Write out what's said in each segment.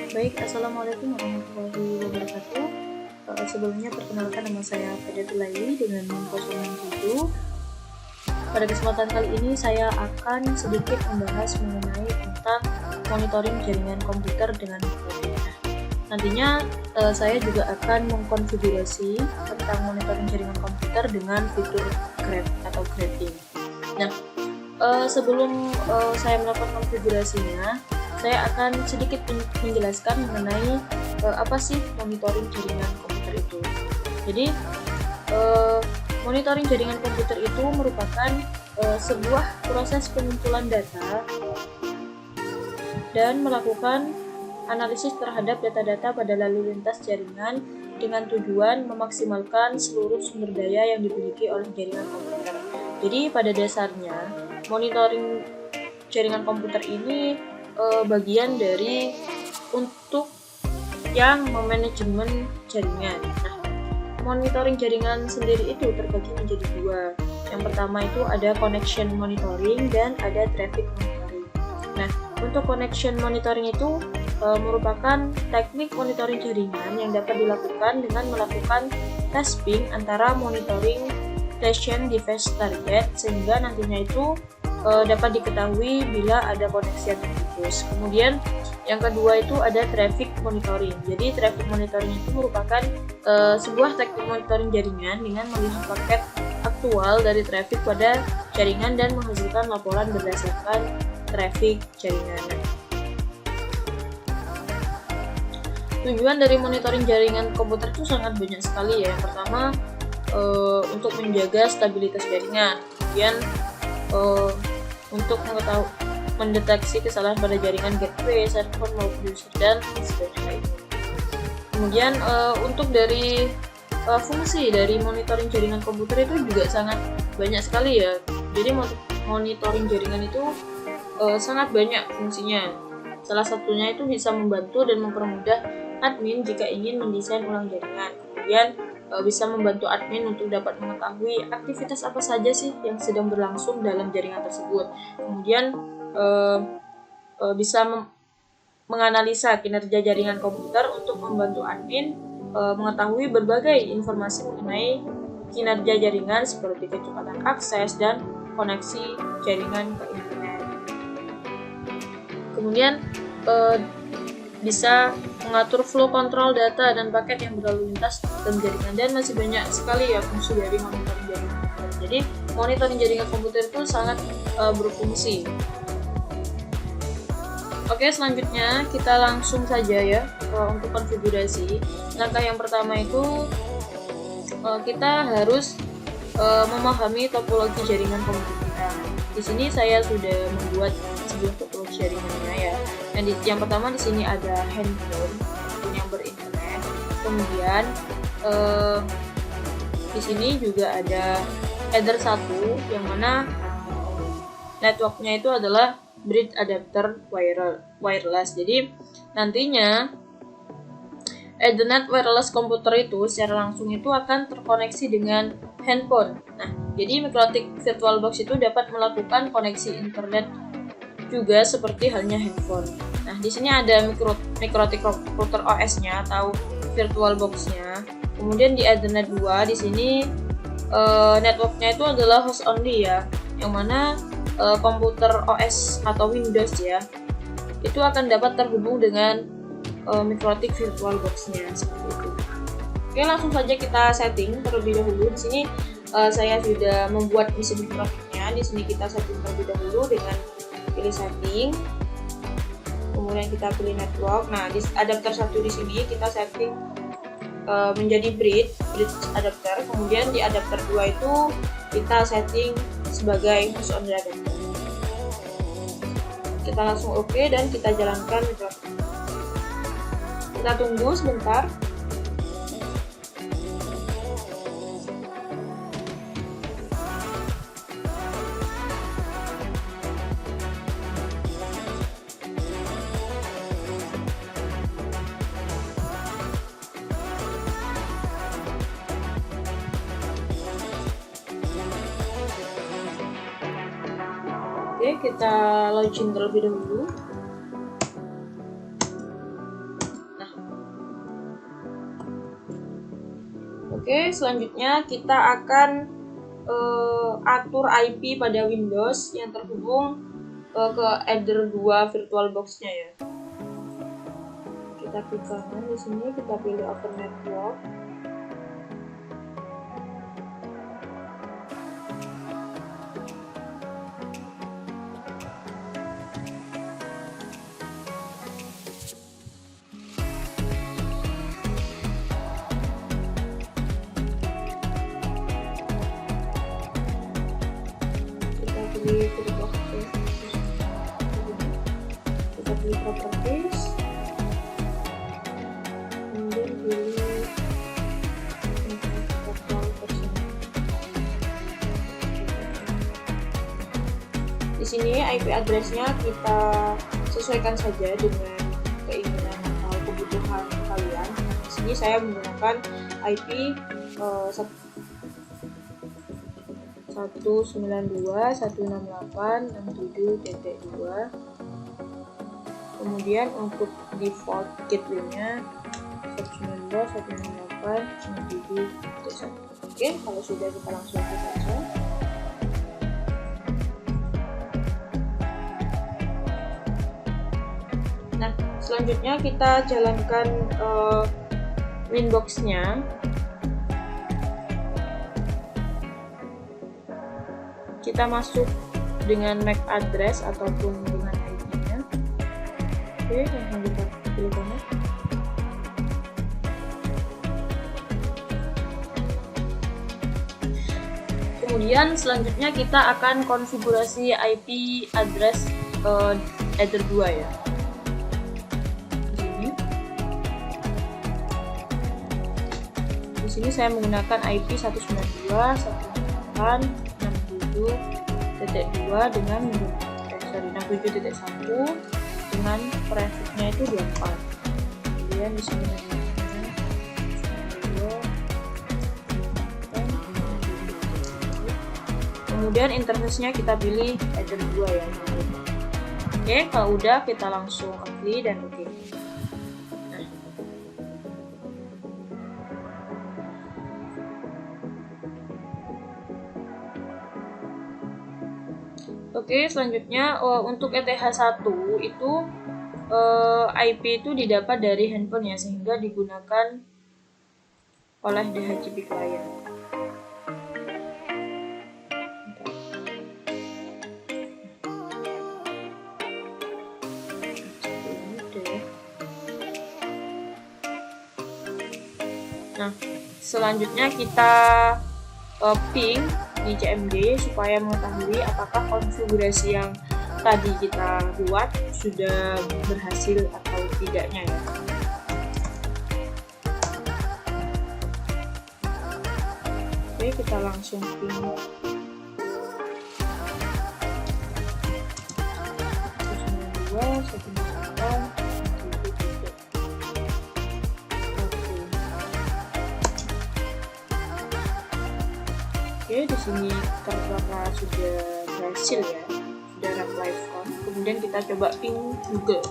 Baik, Assalamualaikum warahmatullahi wabarakatuh. Sebelumnya perkenalkan, nama saya Fadatul Laili dengan NIM 067. Pada kesempatan kali ini saya akan sedikit membahas mengenai tentang monitoring jaringan komputer dengan mikrotik. Nantinya saya juga akan mengkonfigurasi tentang monitoring jaringan komputer dengan fitur grab atau grabbing. Nah, sebelum saya melakukan konfigurasinya, saya akan sedikit menjelaskan mengenai apa sih monitoring jaringan komputer itu. Jadi, monitoring jaringan komputer itu merupakan sebuah proses pengumpulan data dan melakukan analisis terhadap data-data pada lalu lintas jaringan dengan tujuan memaksimalkan seluruh sumber daya yang dimiliki oleh jaringan komputer. Jadi, pada dasarnya, monitoring jaringan komputer ini bagian dari untuk yang memanajemen jaringan. Nah, monitoring jaringan sendiri itu terbagi menjadi dua. Yang pertama itu ada connection monitoring dan ada traffic monitoring. Nah, untuk connection monitoring itu merupakan teknik monitoring jaringan yang dapat dilakukan dengan melakukan tasping antara monitoring station device target sehingga nantinya itu dapat diketahui bila ada koneksi yang terputus. Kemudian yang kedua itu ada traffic monitoring. Jadi traffic monitoring itu merupakan sebuah teknik monitoring jaringan dengan melihat paket aktual dari traffic pada jaringan dan menghasilkan laporan berdasarkan traffic jaringan. Tujuan dari monitoring jaringan komputer itu sangat banyak sekali ya. Yang pertama untuk menjaga stabilitas jaringan. Kemudian untuk mendeteksi kesalahan pada jaringan gateway, server maupun user dan sebagainya. Kemudian untuk dari fungsi dari monitoring jaringan komputer itu juga sangat banyak sekali ya. Jadi monitoring jaringan itu sangat banyak fungsinya. Salah satunya itu bisa membantu dan mempermudah admin jika ingin mendesain ulang jaringan. Kemudian bisa membantu admin untuk dapat mengetahui aktivitas apa saja sih yang sedang berlangsung dalam jaringan tersebut. Kemudian bisa menganalisa kinerja jaringan komputer untuk membantu admin mengetahui berbagai informasi mengenai kinerja jaringan seperti kecepatan akses dan koneksi jaringan ke internet. Kemudian bisa mengatur flow kontrol data dan paket yang berlalu lintas dalam jaringan, dan masih banyak sekali ya fungsi dari monitoring jaringan. Jadi monitoring jaringan komputer itu sangat berfungsi. Oke, selanjutnya kita langsung saja ya untuk konfigurasi. Langkah yang pertama itu kita harus memahami topologi jaringan komputer kita. Di sini saya sudah membuat sebuah topologi jaringannya ya. Yang pertama di sini ada handphone yang berinternet. Kemudian di sini juga ada header 1 yang mana networknya itu adalah bridge adapter wireless. Jadi nantinya Ethernet wireless komputer itu secara langsung itu akan terkoneksi dengan handphone. Nah, jadi MikroTik VirtualBox itu dapat melakukan koneksi internet juga seperti halnya handphone. Nah, di sini ada MikroTik router OS-nya atau VirtualBox-nya. Kemudian di Ethernet 2 di sini networknya itu adalah host only ya, yang mana komputer OS atau Windows ya, itu akan dapat terhubung dengan MikroTik VirtualBox-nya seperti itu. Oke, langsung saja kita setting terlebih dahulu. Di sini saya sudah membuat mesin MikroTik-nya. Di sini kita setting terlebih dahulu dengan pilih setting, kemudian kita pilih network. Nah, di adapter 1 di sini kita setting menjadi bridge adapter. Kemudian di adapter 2 itu kita setting sebagai host only adapter. Kita langsung oke dan kita jalankan MikroTik. Kita tunggu sebentar. Oke, kita login terlebih dahulu. Oke, selanjutnya kita akan atur IP pada Windows yang terhubung ke Eder 2 VirtualBox-nya ya. Kita klik kanan di sini, kita pilih Open Network. Kita pilih properties, kemudian pilih total person. Di sini IP address-nya kita sesuaikan saja dengan keinginan atau kebutuhan kalian. Di sini saya menggunakan IP 192.168.67.2. Kemudian untuk default gateway-nya 192.168.67.1. Oke, kalau sudah kita langsung buka saja. Nah, selanjutnya kita jalankan Winbox-nya. Kita masuk dengan MAC address ataupun dengan ID-nya. Oke, langsung kita pilih connect. Kemudian selanjutnya kita akan konfigurasi IP address Eder 2 ya. Di sini saya menggunakan IP 192.168.67.2 dengan 67.1 dengan prefixnya itu 24. Kemudian di sini kemudian interface-nya kita pilih Eder 2 ya. Oke, kalau udah kita langsung apply dan oke. Oke, selanjutnya untuk ETH1 itu IP itu didapat dari handphone ya, sehingga digunakan oleh DHCP client. Nah, selanjutnya kita ping di CMD supaya mengetahui apakah konfigurasi yang tadi kita buat sudah berhasil atau tidaknya ya. Oke, kita langsung ping. Oke, di sini tertera sudah berhasil ya, sudah run live count. Kemudian kita coba ping Google.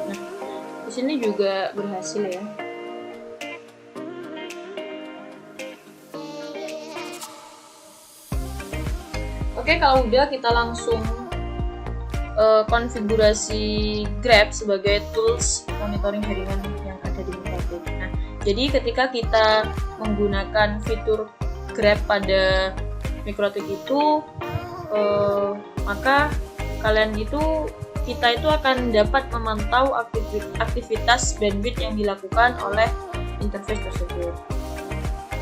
Nah, di sini juga berhasil ya. Oke, kalau udah kita langsung konfigurasi Grab sebagai tools monitoring jaringan yang ada di Mikrotik. Nah, jadi ketika kita menggunakan fitur Grab pada Mikrotik itu, maka kita itu akan dapat memantau aktivitas bandwidth yang dilakukan oleh interface tersebut.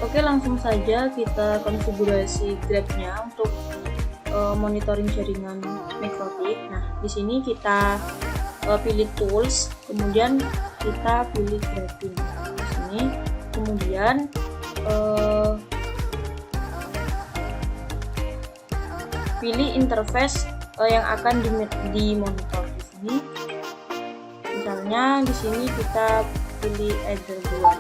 Oke, langsung saja kita konfigurasi Grab-nya untuk monitoring jaringan Mikrotik. Nah, di sini kita pilih tools, kemudian kita pilih grabbing di sini, kemudian pilih interface yang akan dimonitor di sini. Misalnya di sini kita pilih Eder 2.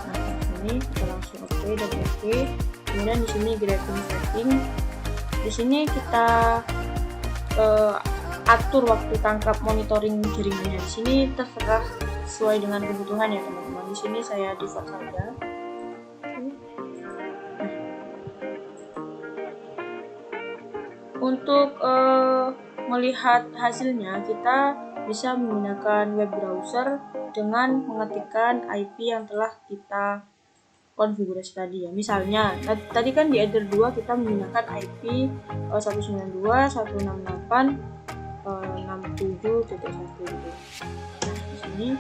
Nah, di sini kita langsung oke dan oke. Kemudian di sini grabbing setting. Di sini kita atur waktu tangkap monitoring jaringannya. Di sini terserah sesuai dengan kebutuhan ya teman-teman. Di sini saya default saja. Untuk melihat hasilnya, kita bisa menggunakan web browser dengan mengetikkan IP yang telah kita konfigurasi tadi ya. Misalnya tadi kan di header 2 kita menggunakan IP 192.168.67.1 gitu. Nah, di sini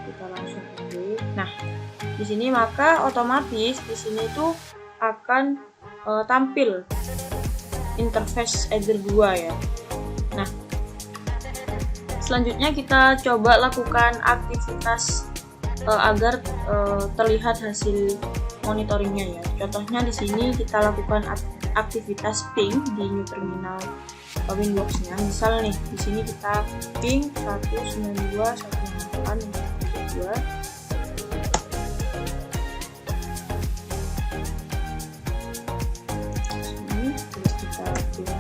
kita langsung oke. Nah, di sini maka otomatis di sini tuh akan tampil interface header 2 ya. Nah, selanjutnya kita coba lakukan aktivitas agar terlihat hasil monitoringnya ya. Contohnya di sini kita lakukan aktivitas ping di new terminal Winbox-nya. Misal nih, di sini kita ping 192.168.1.2. Sini terus kita ping.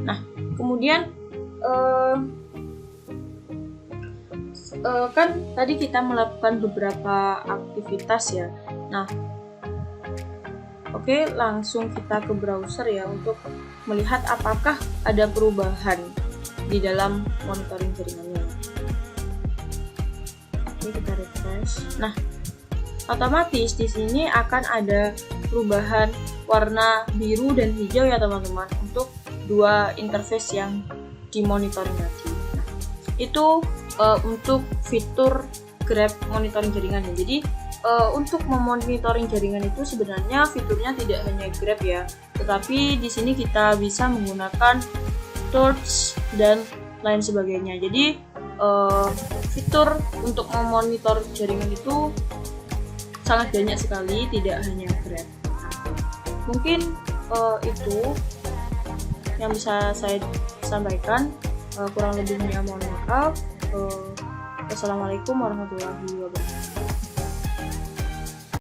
Nah, kemudian kan tadi kita melakukan beberapa aktivitas ya. Nah, oke, langsung kita ke browser ya untuk melihat apakah ada perubahan di dalam monitoring jaringannya. Oke, kita refresh. Nah, otomatis di sini akan ada perubahan warna biru dan hijau ya teman-teman untuk dua interface yang dimonitoring tadi. Nah, itu untuk fitur Grab monitoring jaringan. Jadi untuk memonitoring jaringan itu sebenarnya fiturnya tidak hanya Grab ya, tetapi di sini kita bisa menggunakan Torch dan lain sebagainya. Jadi fitur untuk memonitor jaringan itu sangat banyak sekali, tidak hanya Grab. Mungkin itu yang bisa saya sampaikan. Kurang lebihnya mohon maaf. Wassalamualaikum warahmatullahi wabarakatuh.